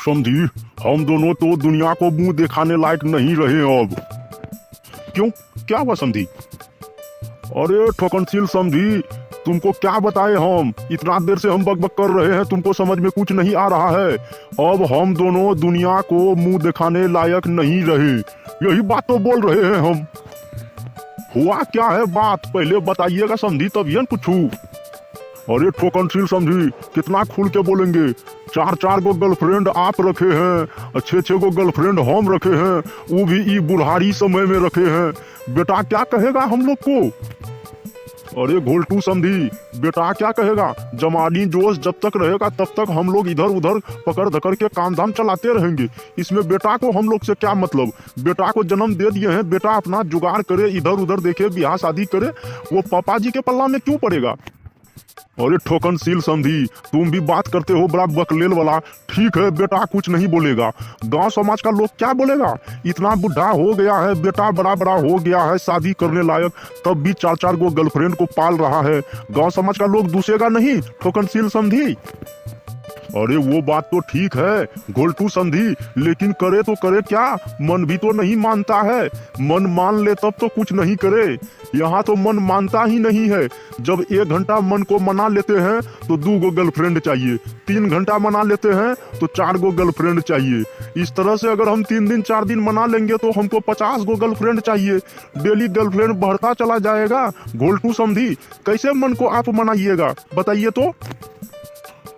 समझी, हम दोनों तो दुनिया को मुंह दिखाने लायक नहीं रहे अब। क्यों, क्या हुआ समझी? अरे ठोकनशील समझी, तुमको क्या बताए, हम इतना देर से हम बक कर रहे हैं, तुमको समझ में कुछ नहीं आ रहा है। अब हम दोनों दुनिया को मुंह दिखाने लायक नहीं रहे, यही बात तो बोल रहे हैं हम। हुआ क्या है बात, पहले बताइएगा समझी, तब ये पूछू। अरे ठोकनशील समझी, कितना खुल के बोलेंगे। 4 गो गर्लफ्रेंड आप रखे हैं, 6 गो गर्लफ्रेंड हम रखे हैं, वो भी ई बुढ़ारी समय में रखे हैं। बेटा क्या कहेगा हम लोग को? अरे घोलटू समझी, बेटा क्या कहेगा? जमानी जोश जब तक रहेगा तब तक हम लोग इधर उधर पकड़ धकड़ के काम धाम चलाते रहेंगे। इसमें बेटा को हम लोग से क्या मतलब? बेटा को जन्म दे दिए हैं, बेटा अपना जुगाड़ करे, इधर उधर देखे, ब्याह शादी करे, वो पापा जी के पल्ला में क्यों पड़ेगा? अरे ठोकनशील समझी, तुम भी बात करते हो बड़ा बकलेल वाला। ठीक है, बेटा कुछ नहीं बोलेगा, गांव समाज का लोग क्या बोलेगा? इतना बुढ़ा हो गया है, बेटा बड़ा बड़ा हो गया है, शादी करने लायक, तब भी 4 गो गर्लफ्रेंड को पाल रहा है। गांव समाज का लोग दूसरेगा नहीं ठोकनशील समझी? अरे वो बात तो ठीक है घोलटू संधि, लेकिन करे तो करे क्या, मन भी तो नहीं मानता है। मन मान ले तब तो कुछ नहीं करे, यहाँ तो मन मानता ही नहीं है। जब 1 घंटा मन को मना लेते हैं तो 2 गो गर्लफ्रेंड चाहिए, 3 घंटा मना लेते हैं तो 4 गो गर्लफ्रेंड चाहिए। इस तरह से अगर हम 3 दिन 4 दिन मना लेंगे तो हमको 50 गो गर्लफ्रेंड चाहिए। डेली गर्लफ्रेंड बढ़ता चला जाएगा। घोलटू समझी, कैसे मन को आप मनाइएगा बताइए तो?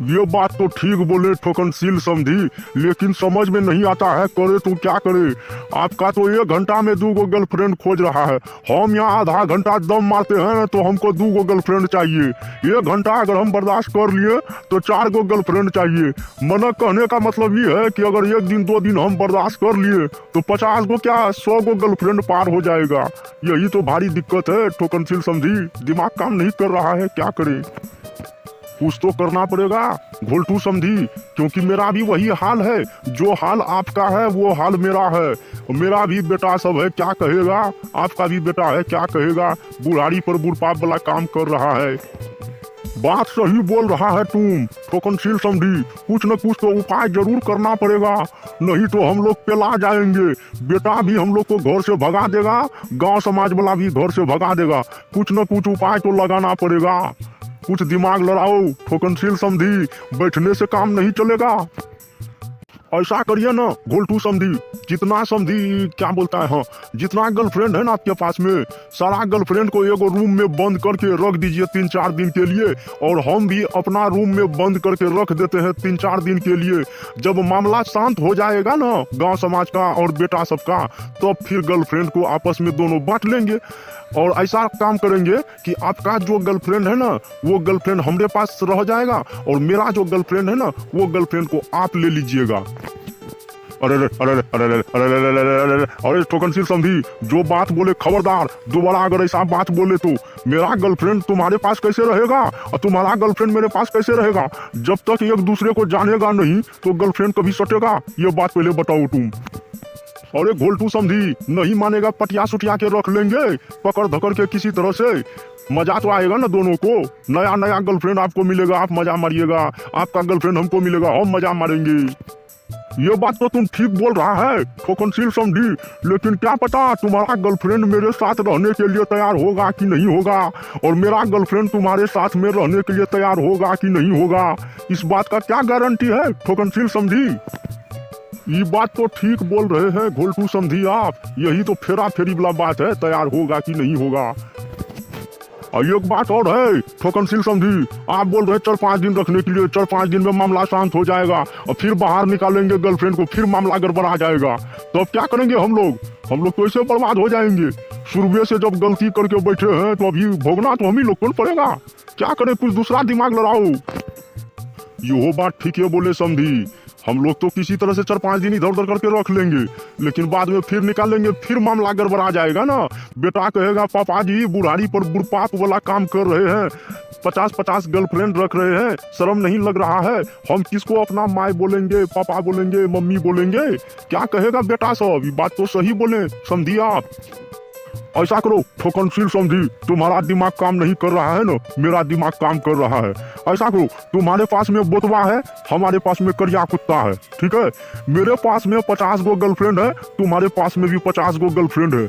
ये बात तो ठीक बोले ठोकनशील समझी, लेकिन समझ में नहीं आता है, करे तो क्या करे। आपका तो 1 घंटा में 2 गो गर्लफ्रेंड खोज रहा है, हम यहाँ आधा घंटा दम मारते हैं तो हमको 2 गो गर्लफ्रेंड चाहिए। 1 घंटा अगर हम बर्दाश्त कर लिए तो 4 गो गर्लफ्रेंड चाहिए। मन कहने का मतलब ये है कि अगर 1 दिन 2 दिन हम बर्दाश्त कर लिए तो 50 गो क्या 100 गो गर्लफ्रेंड पार हो जाएगा। यही तो भारी दिक्कत है ठोकनशील समझी, दिमाग काम नहीं कर रहा है, क्या करे। कुछ तो करना पड़ेगा घोलटू समझी, क्योंकि मेरा भी वही हाल है, जो हाल आपका है वो हाल मेरा है। मेरा भी बेटा सब है, क्या कहेगा? आपका भी बेटा है, क्या कहेगा? बुढ़ारी पर बुढ़पाप वाला काम कर रहा है। बात सही बोल रहा है तुम ठोकनशील समझी, कुछ न कुछ तो उपाय जरूर करना पड़ेगा, नहीं तो हम लोग पेला जाएंगे। बेटा भी हम लोग को घर से भगा देगा, गांव समाज वाला भी घर से भगा देगा। कुछ न कुछ उपाय तो लगाना पड़ेगा, कुछ दिमाग लड़ाओ ठोकनशील समझी, बैठने से काम नहीं चलेगा। ऐसा करिए ना घोलटू समझी, जितना समझी क्या बोलता है, हाँ जितना गर्लफ्रेंड है ना आपके पास में, सारा गर्लफ्रेंड को एगो रूम में बंद करके रख दीजिए 3-4 दिन के लिए, और हम भी अपना रूम में बंद करके रख देते हैं 3-4 दिन के लिए। जब मामला शांत हो जाएगा ना गांव समाज का और बेटा सबका, तो फिर गर्लफ्रेंड को आपस में दोनों बांट लेंगे। और ऐसा काम करेंगे कि आपका जो गर्लफ्रेंड है ना वो गर्लफ्रेंड हमारे पास रह जाएगा, और मेरा जो गर्लफ्रेंड है ना वो गर्लफ्रेंड को आप ले लीजिएगा। अरे अरे अरे अरे अरे अरे अरे ठोकनशील समझी, जो बात बोले खबरदार, दोबारा अगर ऐसा बात बोले तो मेरा गर्लफ्रेंड तुम्हारे पास कैसे रहेगा और तुम्हारा गर्लफ्रेंड मेरे पास कैसे रहेगा? जब तक एक दूसरे को जानेगा नहीं तो गर्लफ्रेंड कभी सटेगा, ये बात पहले बताओ तुम। अरे घोलटू समझी, नहीं मानेगा पटिया सुटिया के रख लेंगे पकड़ धकड़ के किसी तरह से, मजा तो आएगा ना दोनों को। नया नया गर्लफ्रेंड आपको मिलेगा, आप मजा मारिएगा, आपका गर्लफ्रेंड हमको मिलेगा, हम मजा मारेंगे। ये बात तो तुम ठीक बोल रहा है ठोकनशील समझी, लेकिन क्या पता तुम्हारा गर्लफ्रेंड मेरे साथ रहने के लिए तैयार होगा कि नहीं होगा, और मेरा गर्लफ्रेंड तुम्हारे साथ में रहने के लिए तैयार होगा कि नहीं होगा, इस बात का क्या गारंटी है ठोकनशील समझी? ये बात तो ठीक बोल रहे हैं घोलटू समझी आप, यही तो फेरा फेरी वाला बात है, तैयार होगा कि नहीं होगा। और एक बात और है ठोकनशील समझी, आप बोल रहे 4-5 दिन रखने के लिए, 4-5 दिन में मामला शांत हो जाएगा और फिर बाहर निकालेंगे गर्लफ्रेंड को, फिर मामला गड़बड़ा जाएगा, तो अब क्या करेंगे हम लोग? हम लोग तो ऐसे बर्बाद हो जाएंगे। शुरू से जब गलती करके बैठे हैं तो अभी भोगना तो हम ही लोग को पड़ेगा। क्या करें, कुछ दूसरा दिमाग लड़ाओ। यो बात ठीक है बोले समझी, हम लोग तो किसी तरह से 4-5 दिन इधर उधर करके रख लेंगे, लेकिन बाद में फिर निकालेंगे, फिर मामला गड़बड़ा जाएगा ना। बेटा कहेगा पापा जी बुढ़ारी पर बुढ़पाप वाला काम कर रहे हैं, 50-50 गर्लफ्रेंड रख रहे हैं, शर्म नहीं लग रहा है? हम किसको अपना माँ बोलेंगे, पापा बोलेंगे, मम्मी बोलेंगे? क्या कहेगा बेटा सब? ये बात तो सही बोले समझिए आप। ऐसा करो ठोकनशील समझी, तुम्हारा दिमाग काम नहीं कर रहा है ना, मेरा दिमाग काम कर रहा है। ऐसा करो, तुम्हारे पास में बोतवा है, हमारे पास में करिया कुत्ता है, ठीक है। मेरे पास में 50 गो गर्लफ्रेंड है, तुम्हारे पास में भी 50 गो गर्लफ्रेंड है।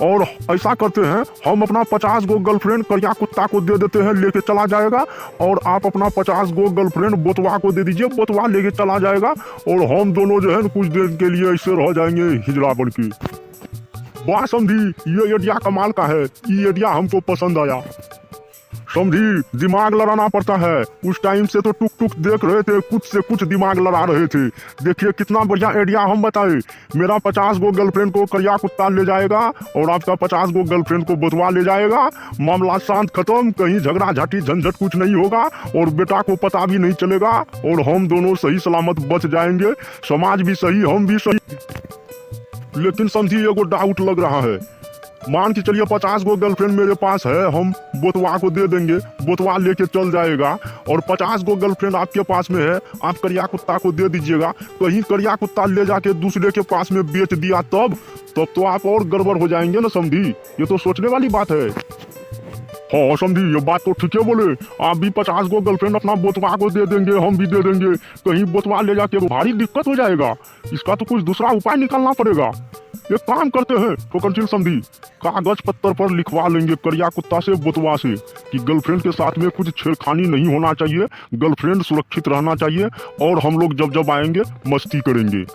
और ऐसा करते हैं, हम अपना 50 गो गर्लफ्रेंड करिया कुत्ता को दे देते हैं, लेके चला जाएगा। और आप अपना 50 गो गर्लफ्रेंड बोतवा को दे दीजिए, बोतवा लेके चला जाएगा। और हम दोनों जो है ना कुछ देर के लिए ऐसे रह जाएंगे हिजड़ा बन के। वाह समझी, ये आइडिया कमाल का है, ये आइडिया हमको पसंद आया। समझी, दिमाग लड़ाना पड़ता है। उस टाइम से तो टुक टुक देख रहे थे, कुछ से कुछ दिमाग लड़ा रहे थे। देखिए कितना बढ़िया आइडिया हम बताए। मेरा 50 गो गर्लफ्रेंड को करिया कुत्ता ले जाएगा और आपका 50 गो गर्लफ्रेंड को बोतवा ले जाएगा। मामला शांत खत्म, कहीं झगड़ा झाटी झंझट कुछ नहीं होगा और बेटा को पता भी नहीं चलेगा और हम दोनों सही सलामत बच जाएंगे। समाज भी सही, हम भी सही। लेकिन समझी एगो डाउट लग रहा है। मान के चलिए 50 गो गर्लफ्रेंड मेरे पास है, हम बोतवा को दे देंगे, बोतवा लेके चल जाएगा। और 50 गो गर्लफ्रेंड आपके पास में है, आप करिया कुत्ता को दे दीजिएगा। कहीं करिया कुत्ता ले जाके दूसरे के पास में बेच दिया तब तो आप और गड़बड़ हो जाएंगे ना समझी। ये तो सोचने वाली बात है। हाँ समझी, ये बात तो ठीक है बोले। आप भी 50 गो गर्लफ्रेंड अपना बोतवा को दे देंगे, हम भी दे देंगे। कहीं बोतवा ले जाके भारी दिक्कत हो जाएगा। इसका तो कुछ दूसरा उपाय निकालना पड़ेगा। एक काम करते हैं ठोकनशील समझी, कागज पत्तर पर लिखवा लेंगे करिया कुत्ता से बोतवा से कि गर्लफ्रेंड के साथ में कुछ छेड़खानी नहीं होना चाहिए, गर्लफ्रेंड सुरक्षित रहना चाहिए और हम लोग जब जब आएंगे मस्ती करेंगे।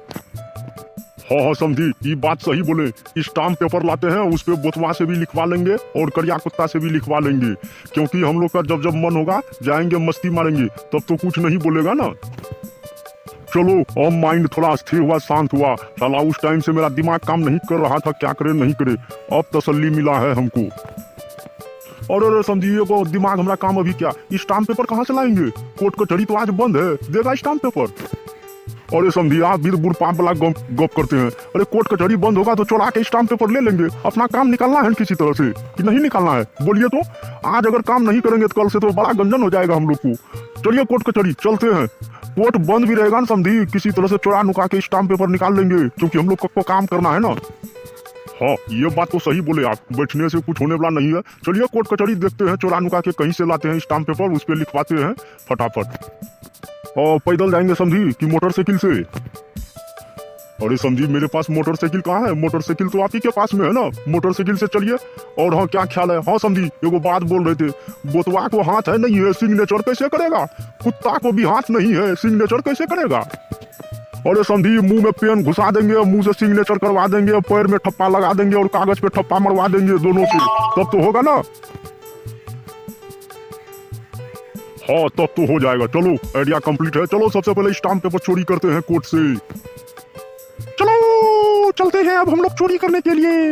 हाँ समझी, ये बात सही बोले। स्टाम्प पेपर लाते हैं, उस पे बोतवा से भी लिखवा लेंगे और करिया कुत्ता से भी लिखवा लेंगे, क्योंकि हम लोग का जब जब मन होगा जाएंगे मस्ती मारेंगे, तब तो कुछ नहीं बोलेगा ना। चलो अब माइंड थोड़ा स्थिर हुआ, शांत हुआ। साला उस टाइम से मेरा दिमाग काम नहीं कर रहा था, क्या करे नहीं करे, अब तसल्ली मिला है हमको। और समझिए को दिमाग हमारा काम अभी क्या, स्टाम्प पेपर कहाँ से लाएंगे? कोर्ट कचहरी तो आज बंद है, देगा स्टाम्प पेपर? अरे समझिए आप भी बुढ़ पाप वाला गप करते हैं। अरे कोर्ट कचहरी बंद होगा तो चला के स्टाम्प पेपर ले लेंगे। अपना काम निकालना है किसी तरह से कि नहीं निकालना है, बोलिए तो। आज अगर काम नहीं करेंगे तो कल से तो बड़ा गंजन हो जाएगा हम लोग को। चलिए कोर्ट कचहरी चलते हैं, कोर्ट बंद भी रहेगा ना समझी, किसी तरह से चोरा नुका के स्टाम्प पेपर निकाल लेंगे, क्योंकि हम लोग को काम करना है ना। हाँ ये बात तो सही बोले आप, बैठने से कुछ होने वाला नहीं है। चलिए कोर्ट कचहरी देखते हैं, चोरा नुका के कहीं से लाते हैं स्टाम्प पेपर, उस पर लिखवाते हैं फटाफट। और पैदल जाएंगे समझी कि मोटरसाइकिल से? अरे समझी मेरे पास मोटरसाइकिल कहाँ है, मोटरसाइकिल तो आप ही के पास में है ना, मोटरसाइकिल से चलिए। और हाँ क्या ख्याल है, हाँ समझी एगो बात बोल रहे थे, बोतवा को हाथ है नहीं है, सिग्नेचर कैसे करेगा? कुत्ता को भी हाथ नहीं है, सिग्नेचर कैसे करेगा? अरे समझी मुंह में पेन घुसा देंगे, मुंह से सिग्नेचर करवा देंगे, पैर में ठप्पा लगा देंगे और कागज पे ठप्पा मरवा देंगे दोनों से, तब तो होगा ना। हाँ तब तो हो जाएगा। चलो आइडिया कंप्लीट है। चलो सबसे पहले स्टाम्प पेपर चोरी करते हैं कोर्ट से। चलो चलते हैं अब हम लोग चोरी करने के लिए।